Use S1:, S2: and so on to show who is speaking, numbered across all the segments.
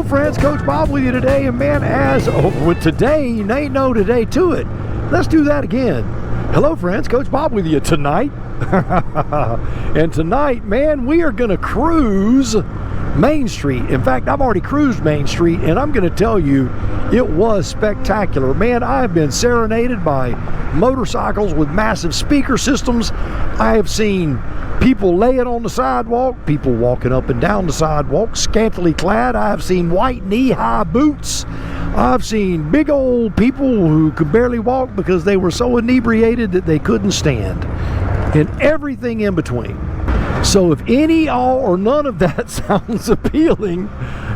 S1: friends, Coach Bob with you today, and man, with today, you ain't no today to it. Let's do that again. Hello friends, Coach Bob with you tonight. And tonight, man, we are gonna cruise Main Street. In fact, I've already cruised Main Street, and I'm gonna tell you, it was spectacular. Man, I've been serenaded by motorcycles with massive speaker systems. I have seen people laying on the sidewalk, people walking up and down the sidewalk, scantily clad. I have seen white knee-high boots. I've seen big old people who could barely walk because they were so inebriated that they couldn't stand, and everything in between. So if any, all, or none of that sounds appealing,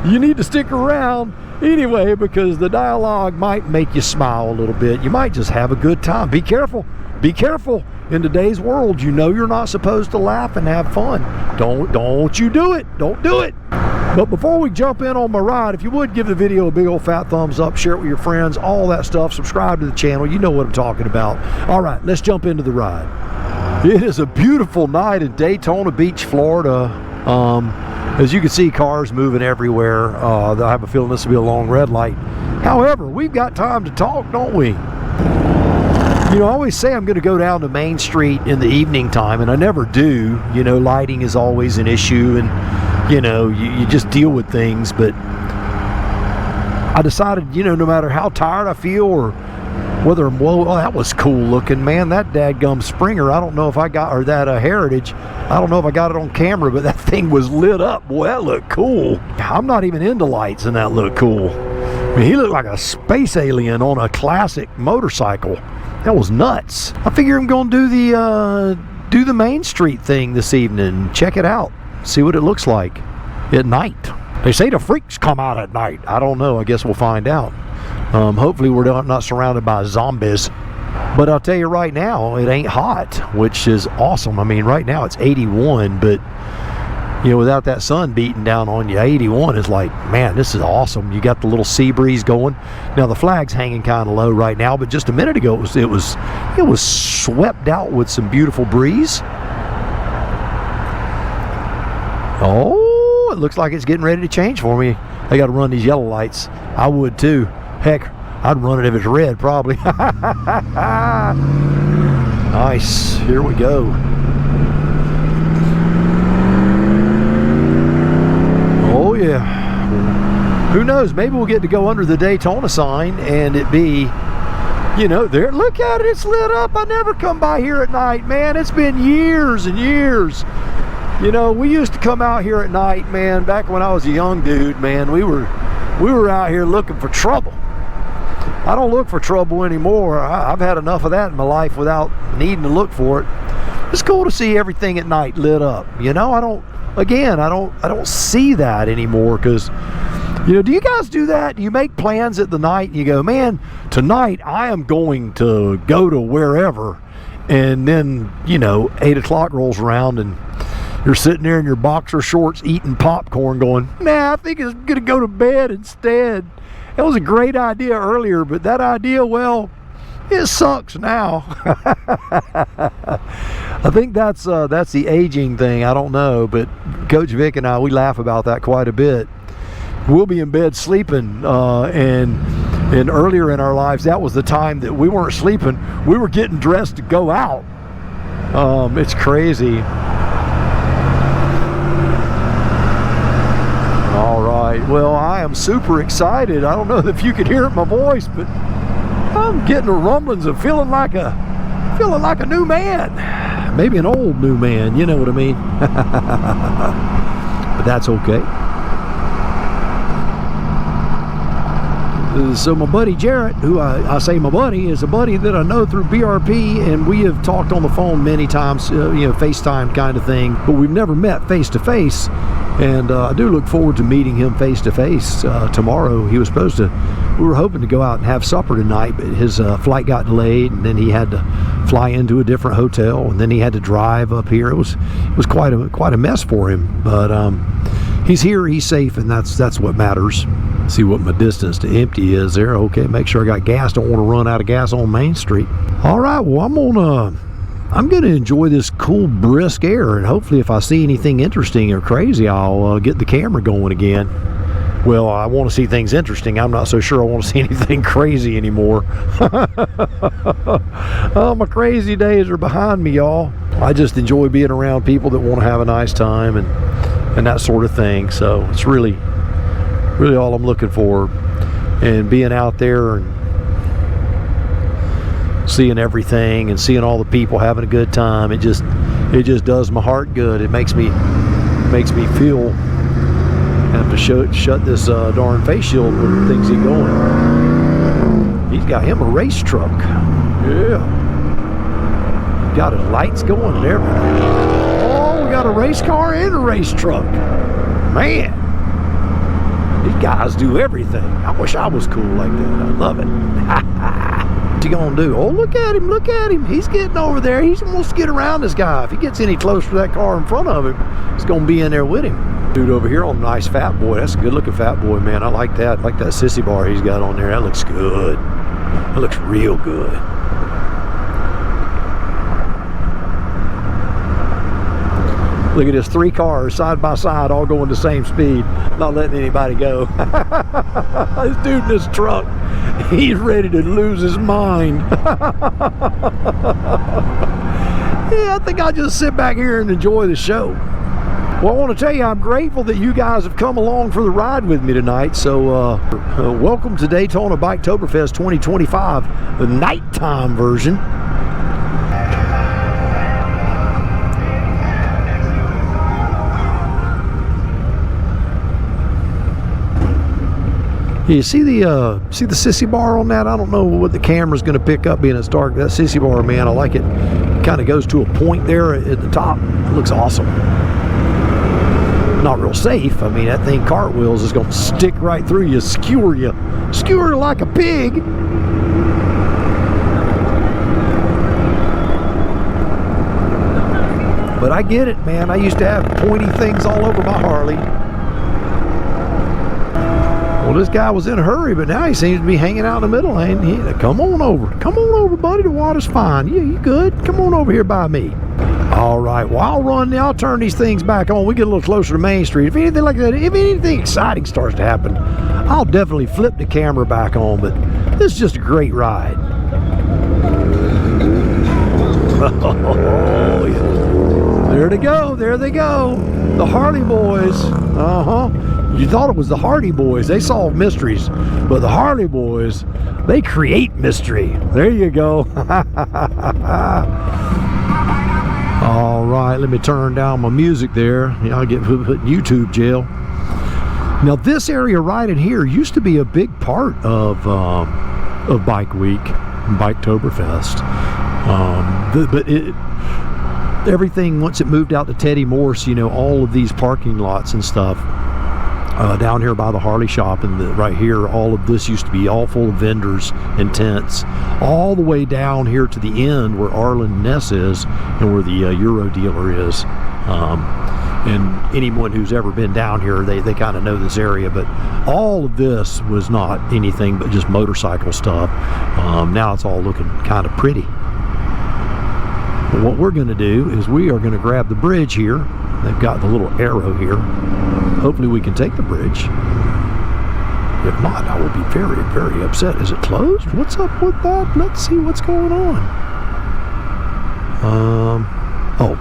S1: you need to stick around anyway, because the dialogue might make you smile a little bit. You might just have a good time. Be careful. Be careful. In today's world, you know you're not supposed to laugh and have fun. Don't you do it. Don't do it. But before we jump in on my ride, if you would give the video a big old fat thumbs up, share it with your friends, all that stuff, subscribe to the channel. You know what I'm talking about. All right, let's jump into the ride. It is a beautiful night in Daytona Beach, Florida. As you can see, cars moving everywhere. I have a feeling this will be a long red light. However, we've got time to talk, don't we? You know, I always say I'm going to go down to Main Street in the evening time, and I never do. You know, lighting is always an issue, and, you know, you just deal with things. But I decided, you know, no matter how tired I feel or whether I'm, well, that was cool looking, man. That dadgum Springer, I don't know if I got, or that Heritage, I don't know if I got it on camera, but that thing was lit up. Boy, that looked cool. I'm not even into lights, and that looked cool. I mean, he looked like a space alien on a classic motorcycle. That was nuts. I figure I'm going to do the Main Street thing this evening. Check it out. See what it looks like at night. They say the freaks come out at night. I don't know. I guess we'll find out. Hopefully we're not surrounded by zombies. But I'll tell you right now, it ain't hot, which is awesome. I mean, right now it's 81, but you know, without that sun beating down on you, 81 is like, man, this is awesome. You got the little sea breeze going. Now the flag's hanging kind of low right now, but just a minute ago it was swept out with some beautiful breeze. Oh, it looks like it's getting ready to change for me. I got to run these yellow lights. I would too. Heck, I'd run it if it's red, probably. Nice. Here we go. Oh yeah. Who knows? Maybe we'll get to go under the Daytona sign and it be, you know, there. Look at it. It's lit up. I never come by here at night, man. It's been years and years. You know, we used to come out here at night, man. Back when I was a young dude, man, we were out here looking for trouble. I don't look for trouble anymore. I've had enough of that in my life without needing to look for it. It's cool to see everything at night lit up. You know, I don't see that anymore because, you know, do you guys do that? Do you make plans at the night and you go, man, tonight I am going to go to wherever, and then, you know, 8 o'clock rolls around and you're sitting there in your boxer shorts eating popcorn going, nah, I think I'm going to go to bed instead. It was a great idea earlier, but that idea, well, it sucks now. I think that's the aging thing. I don't know, but Coach Vic and I, we laugh about that quite a bit. We'll be in bed sleeping, and earlier in our lives, that was the time that we weren't sleeping. We were getting dressed to go out. It's crazy. Well, I am super excited. I don't know if you could hear it in my voice, but I'm getting the rumblings of feeling like a new man. Maybe an old new man, you know what I mean? But that's okay. So my buddy Jarrett, who I say my buddy, is a buddy that I know through BRP, and we have talked on the phone many times, you know, FaceTime kind of thing, but we've never met face to face. And I do look forward to meeting him face to face tomorrow. We were hoping to go out and have supper tonight, but his flight got delayed, and then he had to fly into a different hotel, and then he had to drive up here. It was quite a mess for him, but he's here, he's safe, and that's what matters. See what my distance to empty is there. Okay, make sure I got gas. Don't want to run out of gas on Main Street. All right, well, I'm gonna enjoy this cool, brisk air, and hopefully if I see anything interesting or crazy, I'll get the camera going again. Well, I want to see things interesting. I'm not so sure I want to see anything crazy anymore. Oh, my crazy days are behind me, y'all. I just enjoy being around people that want to have a nice time and that sort of thing. So it's really all I'm looking for. And being out there and seeing everything and seeing all the people having a good time, it just does my heart good. It makes me feel. Have to shut this darn face shield when things get going. He's got him a race truck. Yeah. Got his lights going and everything. Oh, we got a race car and a race truck. Man, these guys do everything. I wish I was cool like that. I love it. What's he gonna do? Oh, look at him, look at him. He's getting over there. He wants to get around this guy. If he gets any closer to that car in front of him, he's gonna be in there with him. Dude over here on nice fat boy. That's a good looking fat boy, man. I like that. I like that sissy bar he's got on there. That looks good. That looks real good. Look at this, 3 cars side by side, all going the same speed, not letting anybody go. This dude in this truck, he's ready to lose his mind. Yeah, I think I'll just sit back here and enjoy the show. Well, I want to tell you, I'm grateful that you guys have come along for the ride with me tonight. So, welcome to Daytona Biketoberfest 2025, the nighttime version. You see the sissy bar on that? I don't know what the camera's going to pick up being it's dark. That sissy bar, man, I like it. Kind of goes to a point there at the top. It looks awesome. Not real safe. I mean, that thing cartwheels is going to stick right through you, skewer you like a pig. But I get it, man. I used to have pointy things all over my Harley. Well, this guy was in a hurry, but now he seems to be hanging out in the middle lane. Come on over, buddy. The water's fine. Yeah, you good? Come on over here by me. All right, well, I'll turn these things back on. We get a little closer to Main Street. If anything like that, if anything exciting starts to happen, I'll definitely flip the camera back on, but this is just a great ride. Oh, yeah. There they go, the Harley boys. You thought it was the Hardy boys. They solve mysteries, but the Harley boys, they create mystery. There you go. All right, let me turn down my music there. I'll get put in YouTube jail. Now, this area right in here used to be a big part of Bike Week, Biketoberfest. But everything, once it moved out to Teddy Morse, you know, all of these parking lots and stuff down here by the Harley shop and right here, all of this used to be all full of vendors and tents, all the way down here to the end where Arlen Ness is and where the Euro dealer is. And anyone who's ever been down here, they kind of know this area, but all of this was not anything but just motorcycle stuff. Now it's all looking kind of pretty. But what we're going to do is we are going to grab the bridge here. They've got the little arrow here. Hopefully we can take the bridge. If not, I will be very, very upset. Is it closed? What's up with that? Let's see what's going on. Oh,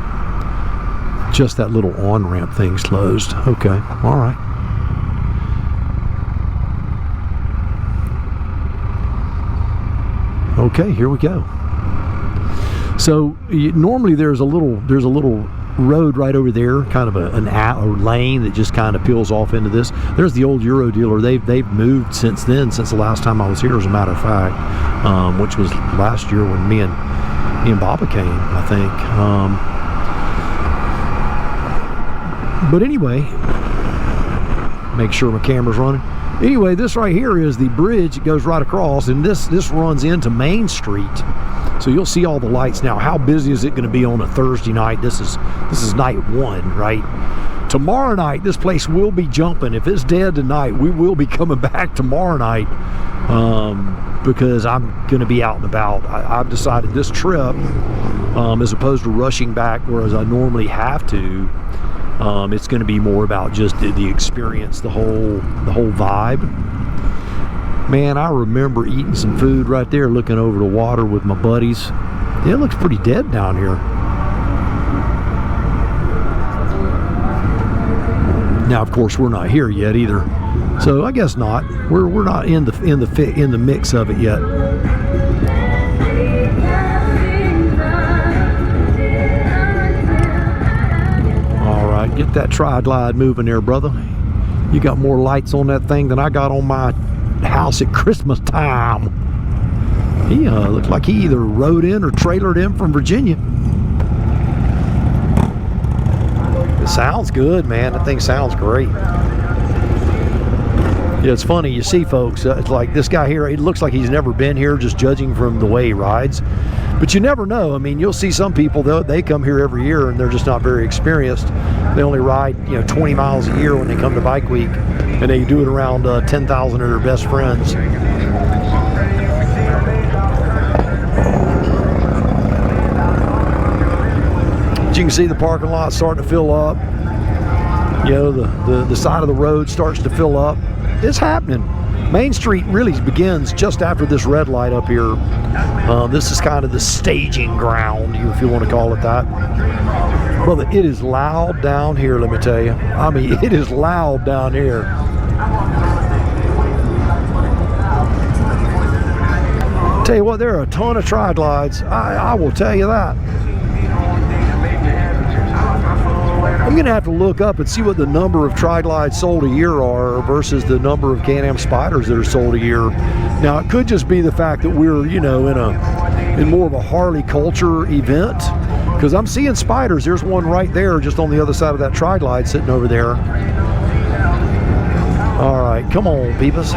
S1: just that little on-ramp thing's closed. Okay, all right. Okay, here we go. So normally there's a little road right over there, kind of a lane that just kind of peels off into this. There's the old Euro dealer. They've moved since then, since the last time I was here, as a matter of fact, which was last year when me and Baba came, I think. But anyway, make sure my camera's running. Anyway, this right here is the bridge that goes right across, and this runs into Main Street. So you'll see all the lights now. How busy is it going to be on a Thursday night? This is night 1, right? Tomorrow night, this place will be jumping. If it's dead tonight, we will be coming back tomorrow night because I'm going to be out and about. I've decided this trip, as opposed to rushing back, whereas I normally have to, It's going to be more about just the experience, the whole vibe. Man, I remember eating some food right there, looking over the water with my buddies. It looks pretty dead down here. Now, of course, we're not here yet either, so I guess not. We're not in the mix of it yet. All right, get that tri-glide moving there, brother. You got more lights on that thing than I got on my house at Christmas time. He looked like he either rode in or trailered in from Virginia. It sounds good, man. That thing sounds great. Yeah, it's funny. You see, folks, it's like this guy here, it looks like he's never been here, just judging from the way he rides. But you never know. I mean, you'll see some people, they come here every year and they're just not very experienced. They only ride, 20 miles a year when they come to Bike Week, and they do it around 10,000 of their best friends. But you can see the parking lot starting to fill up. The side of the road starts to fill up. It's happening. Main Street really begins just after this red light up here. This is kind of the staging ground, if you want to call it that. Brother, it is loud down here, let me tell you. I mean, it is loud down here. Tell you what, there are a ton of tri-glides. I will tell you that. I'm going to have to look up and see what the number of tri-glides sold a year are versus the number of Can-Am Spyders that are sold a year. Now, it could just be the fact that we're, in more of a Harley culture event, because I'm seeing Spyders. There's one right there just on the other side of that tri-glide sitting over there. All right, come on, peeps.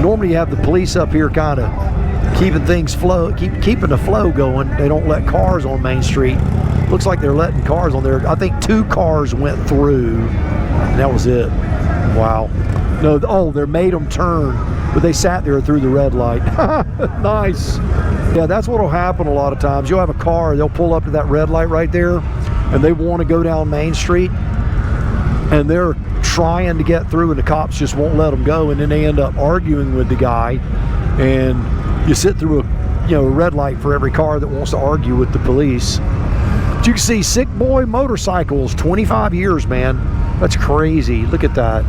S1: Normally you have the police up here kind of keeping things keeping the flow going. They don't let cars on Main Street. Looks like they're letting cars on there. I think 2 cars went through, and that was it. Wow. No, they made them turn, but they sat there through the red light. Nice. Yeah, that's what'll happen a lot of times. You'll have a car, they'll pull up to that red light right there, and they want to go down Main Street, and they're trying to get through, and the cops just won't let them go, and then they end up arguing with the guy, and you sit through a red light for every car that wants to argue with the police. But you can see Sick Boy Motorcycles, 25 years, man. That's crazy. Look at that.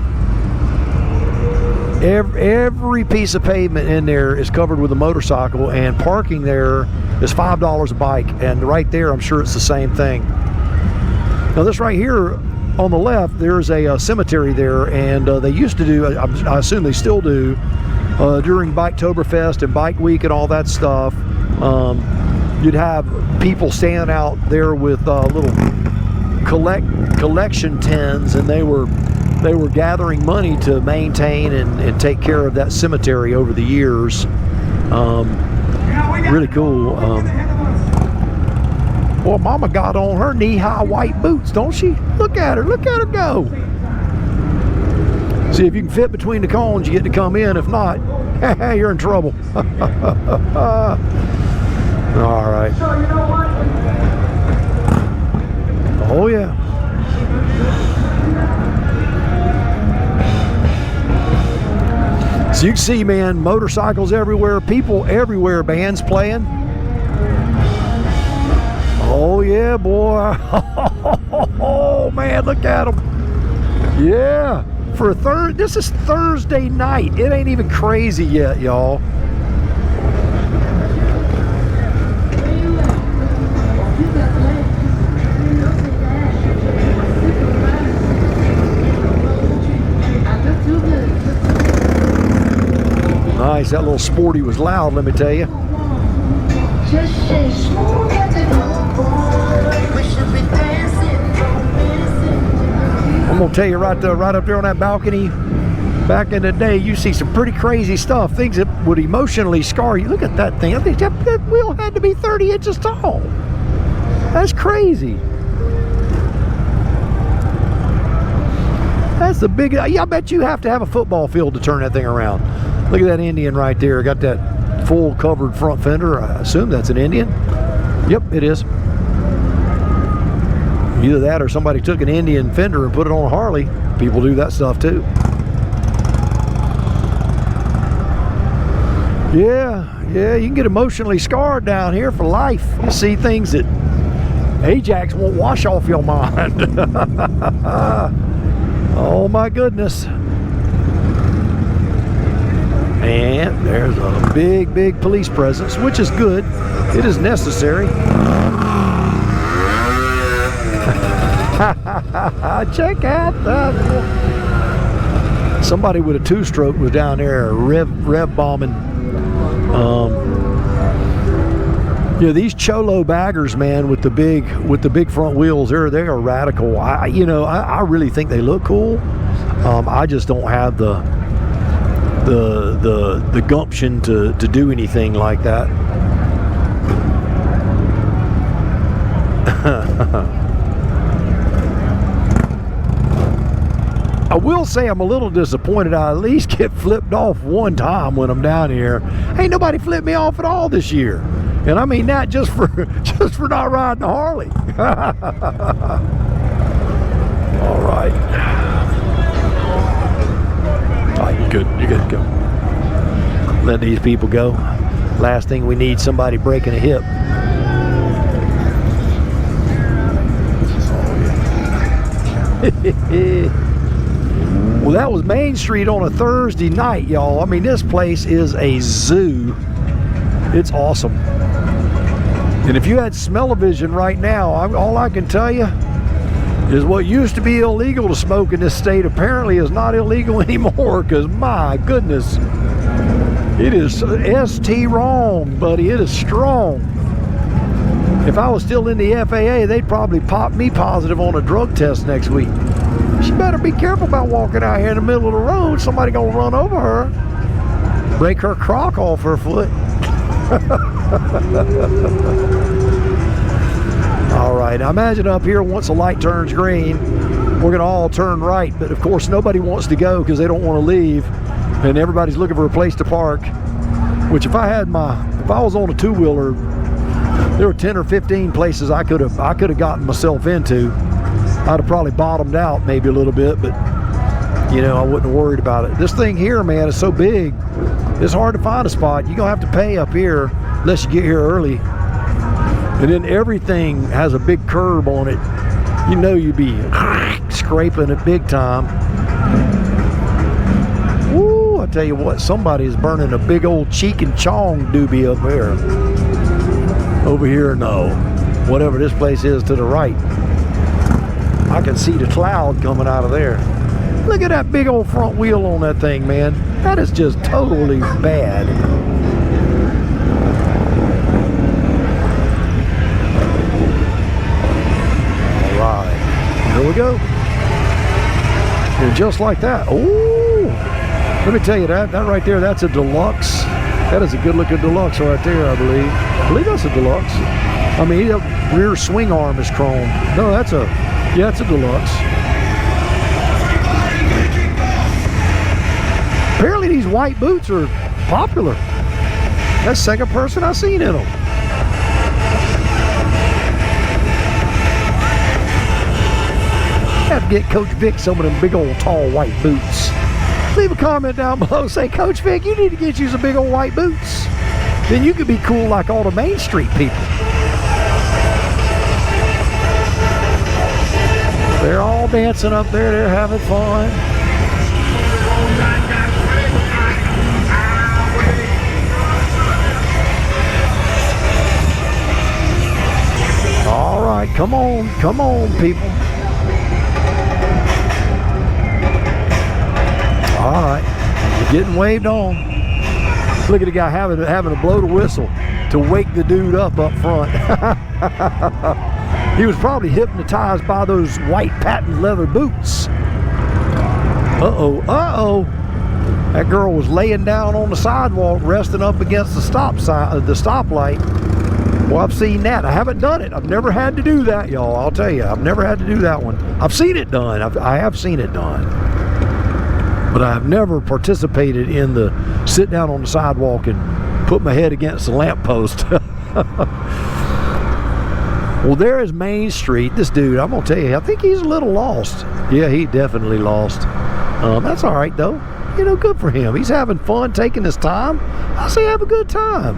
S1: Every piece of pavement in there is covered with a motorcycle, and parking there is $5 a bike, and right there I'm sure it's the same thing. Now this right here on the left, there's a cemetery there, and they used to do, I assume they still do, during Biketoberfest and Bike Week and all that stuff, you'd have people standing out there with little collection tins, and they were gathering money to maintain and take care of that cemetery over the years. Really cool. Well, Mama got on her knee-high white boots, don't she? Look at her go. See, if you can fit between the cones, you get to come in. If not, you're in trouble. All right. Oh, yeah. So you can see, man, motorcycles everywhere, people everywhere, bands playing. Oh, yeah, boy. Oh, man, look at them. Yeah. This is Thursday night. It ain't even crazy yet, y'all. Nice. That little Sporty was loud, let me tell you. I'm gonna tell you right up there on that balcony, back in the day, you see some pretty crazy stuff, things that would emotionally scar you. Look at that thing. I think that wheel had to be 30 inches tall. That's crazy. That's the big, yeah, I bet you have to have a football field to turn that thing around. Look at that Indian right there. Got that full covered front fender. I assume that's an Indian. Yep, it is. Either that or somebody took an Indian fender and put it on a Harley. People do that stuff too. Yeah, you can get emotionally scarred down here for life. You see things that Ajax won't wash off your mind. Oh my goodness. And there's a big police presence, which is good. It is necessary. Check out that. Somebody with a two-stroke was down there rev bombing. Yeah, these cholo baggers, man, with the big front wheels, they are radical. I really think they look cool. I just don't have the gumption to do anything like that. I will say I'm a little disappointed. I at least get flipped off one time when I'm down here. Ain't nobody flipped me off at all this year. And I mean that just for not riding a Harley. All right. All right, you good to go. Let these people go. Last thing we need, somebody breaking a hip. Well, that was Main Street on a Thursday night, y'all. I mean, this place is a zoo. It's awesome. And if you had smell-o-vision right now, all I can tell you is what used to be illegal to smoke in this state apparently is not illegal anymore, because my goodness, it is ST wrong, buddy. It is strong. If I was still in the FAA, they'd probably pop me positive on a drug test next week. She better be careful about walking out here in the middle of the road. Somebody gonna run over her, break her crock off her foot. All right, now imagine up here, once the light turns green, we're gonna all turn right, but of course nobody wants to go because they don't want to leave, and everybody's looking for a place to park. Which if I was on a two-wheeler, there were 10 or 15 places I could have gotten myself into. I'd have probably bottomed out maybe a little bit, but you know, I wouldn't have worried about it. This thing here, man, is so big, it's hard to find a spot. You're gonna have to pay up here unless you get here early. And then everything has a big curb on it. You know, you'd be scraping it big time. Woo, I tell you what, somebody is burning a big old cheek and chong doobie up there. Over here, no. Whatever this place is to the right. I can see the cloud coming out of there. Look at that big old front wheel on that thing, man. That is just totally bad. All right, here we go. And just like that, oh, let me tell you that right there, that's a deluxe. That is a good looking deluxe right there, I believe. I believe that's a deluxe. I mean, the rear swing arm is chrome. No, that's a deluxe. Apparently these white boots are popular. That's the second person I've seen in them. Have to get Coach Vic some of them big old tall white boots. Leave a comment down below, say, Coach Vic, you need to get you some big old white boots. Then you could be cool like all the Main Street people. They're all dancing up there, they're having fun. All right, come on, people. All right, you're getting waved on. Look at the guy having to blow the whistle to wake the dude up front. He was probably hypnotized by those white patent leather boots. Uh-oh. That girl was laying down on the sidewalk, resting up against the stoplight. Well, I've seen that. I haven't done it. I've never had to do that, y'all. I'll tell you, I've never had to do that one. I've seen it done. I have seen it done. But I've never participated in the sit down on the sidewalk and put my head against the lamppost. Well, there is Main Street. This dude, I'm gonna tell you, I think he's a little lost. Yeah, he definitely lost. That's all right though. You know, good for him. He's having fun, taking his time. I say have a good time.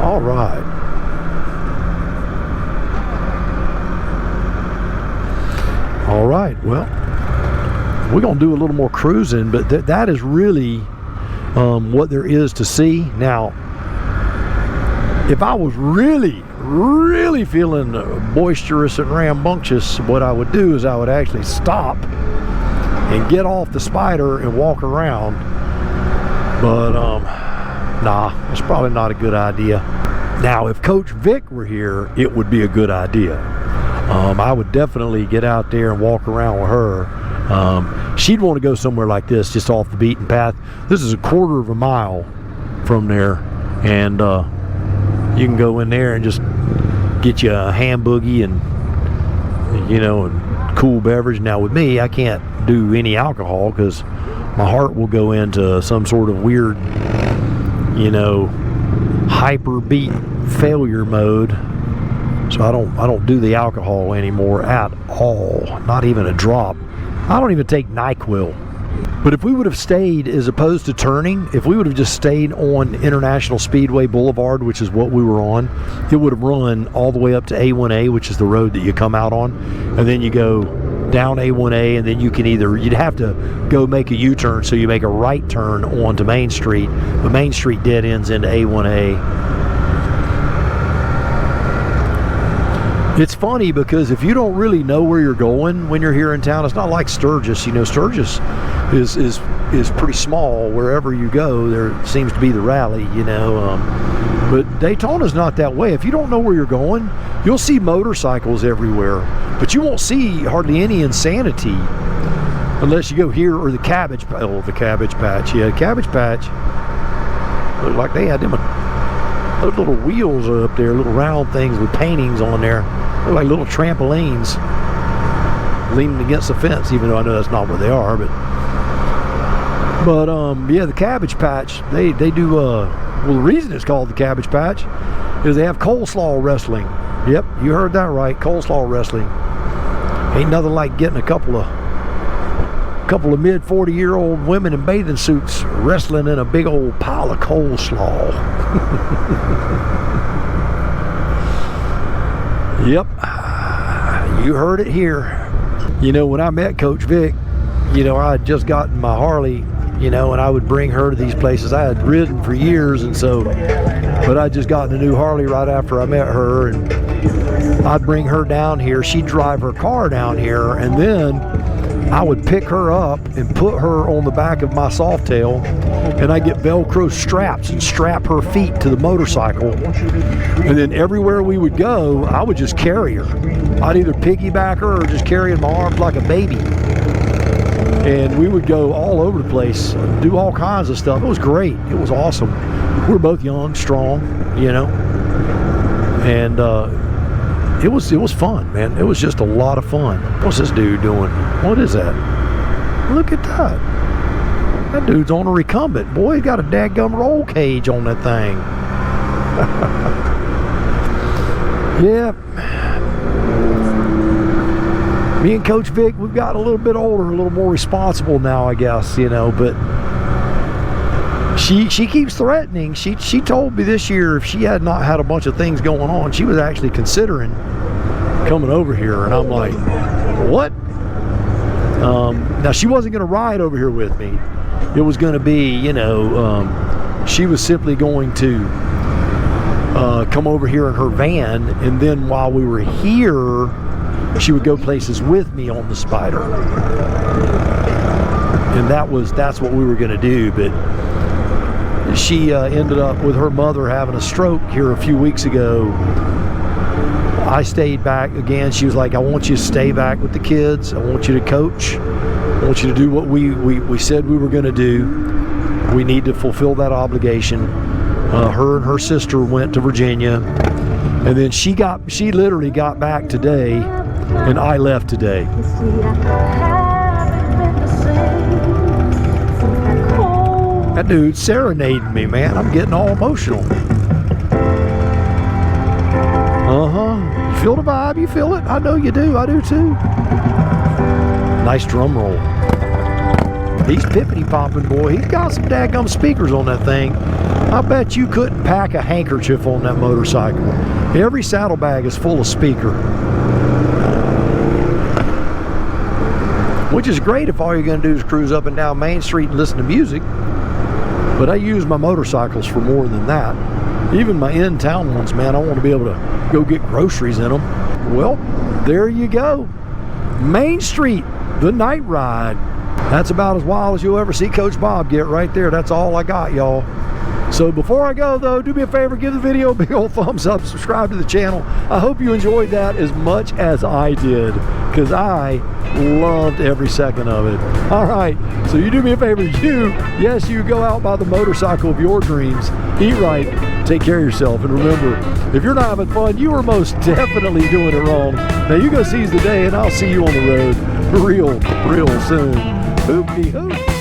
S1: All right. All right, well, we're going to do a little more cruising, but that is really what there is to see. Now, if I was really feeling boisterous and rambunctious, what I would do is I would actually stop and get off the Spider and walk around. But, nah, it's probably not a good idea. Now, if Coach Vic were here, it would be a good idea. I would definitely get out there and walk around with her. She'd want to go somewhere like this, just off the beaten path. This is a quarter of a mile from there, and you can go in there and just get you a ham boogie and, you know, and cool beverage. Now with me, I can't do any alcohol because my heart will go into some sort of weird, you know, hyper beat failure mode. So I don't do the alcohol anymore at all, not even a drop. I don't even take NyQuil. But if we would have stayed, as opposed to turning, if we would have just stayed on International Speedway Boulevard, which is what we were on, it would have run all the way up to A1A, which is the road that you come out on, and then you go down A1A, and then you can you'd have to go make a U-turn, so you make a right turn onto Main Street, but Main Street dead ends into A1A. It's funny because if you don't really know where you're going when you're here in town, it's not like Sturgis. You know, Sturgis is pretty small. Wherever you go, there seems to be the rally, you know. But Daytona's not that way. If you don't know where you're going, you'll see motorcycles everywhere, but you won't see hardly any insanity unless you go here or the Cabbage Patch. Oh, the Cabbage Patch. Yeah, Cabbage Patch. Looked like they had them those little wheels up there, little round things with paintings on there. They're like little trampolines leaning against the fence, even though I know that's not what they are. But yeah, the Cabbage Patch, they do, well, the reason it's called the Cabbage Patch is they have coleslaw wrestling. Yep, you heard that right, coleslaw wrestling. Ain't nothing like getting a couple of mid 40-year-old women in bathing suits wrestling in a big old pile of coleslaw. Yep, you heard it here. You know, when I met Coach Vic, you know, I had just gotten my Harley, you know, and I would bring her to these places. I had ridden for years, and so, but I just gotten a new Harley right after I met her, and I'd bring her down here. She'd drive her car down here, and then I would pick her up and put her on the back of my Softail, and I get Velcro straps and strap her feet to the motorcycle. And then everywhere we would go, I would just carry her. I'd either piggyback her or just carry her in my arms like a baby. And we would go all over the place, do all kinds of stuff. It was great. It was awesome. We were both young, strong, you know. And it was fun, man. It was just a lot of fun. What's this dude doing? What is that? Look at that. That dude's on a recumbent. Boy, he got a dadgum roll cage on that thing. Yeah. Me and Coach Vic, we've gotten a little bit older, a little more responsible now, I guess, you know, but she keeps threatening. She told me this year if she had not had a bunch of things going on, she was actually considering coming over here, and I'm like, what? Now, she wasn't going to ride over here with me. It was going to be, you know, she was simply going to come over here in her van, and then while we were here, she would go places with me on the Spider. And that's what we were going to do, but she ended up with her mother having a stroke here a few weeks ago. I stayed back again. She was like, I want you to stay back with the kids. I want you to coach. I want you to do what we said we were going to do. We need to fulfill that obligation. Her and her sister went to Virginia, and then she literally got back today, and I left today. That dude's serenading me, man. I'm getting all emotional. You feel the vibe, you feel it. I know you do, I do too. Nice drum roll. He's pippity popping, boy. He's got some daggum speakers on that thing. I bet you couldn't pack a handkerchief on that motorcycle. Every saddlebag is full of speaker. Which is great if all you're going to do is cruise up and down Main Street and listen to music. But I use my motorcycles for more than that. Even my in-town ones, man, I want to be able to go get groceries in them. Well, there you go. Main Street, the night ride. That's about as wild as you'll ever see Coach Bob get right there. That's all I got, y'all. So before I go, though, do me a favor, give the video a big old thumbs up, subscribe to the channel. I hope you enjoyed that as much as I did, because I loved every second of it. All right, so you do me a favor, you go out by the motorcycle of your dreams, eat right, take care of yourself, and remember, if you're not having fun, you are most definitely doing it wrong. Now you go seize the day, and I'll see you on the road real soon. Hoop-de-hoop.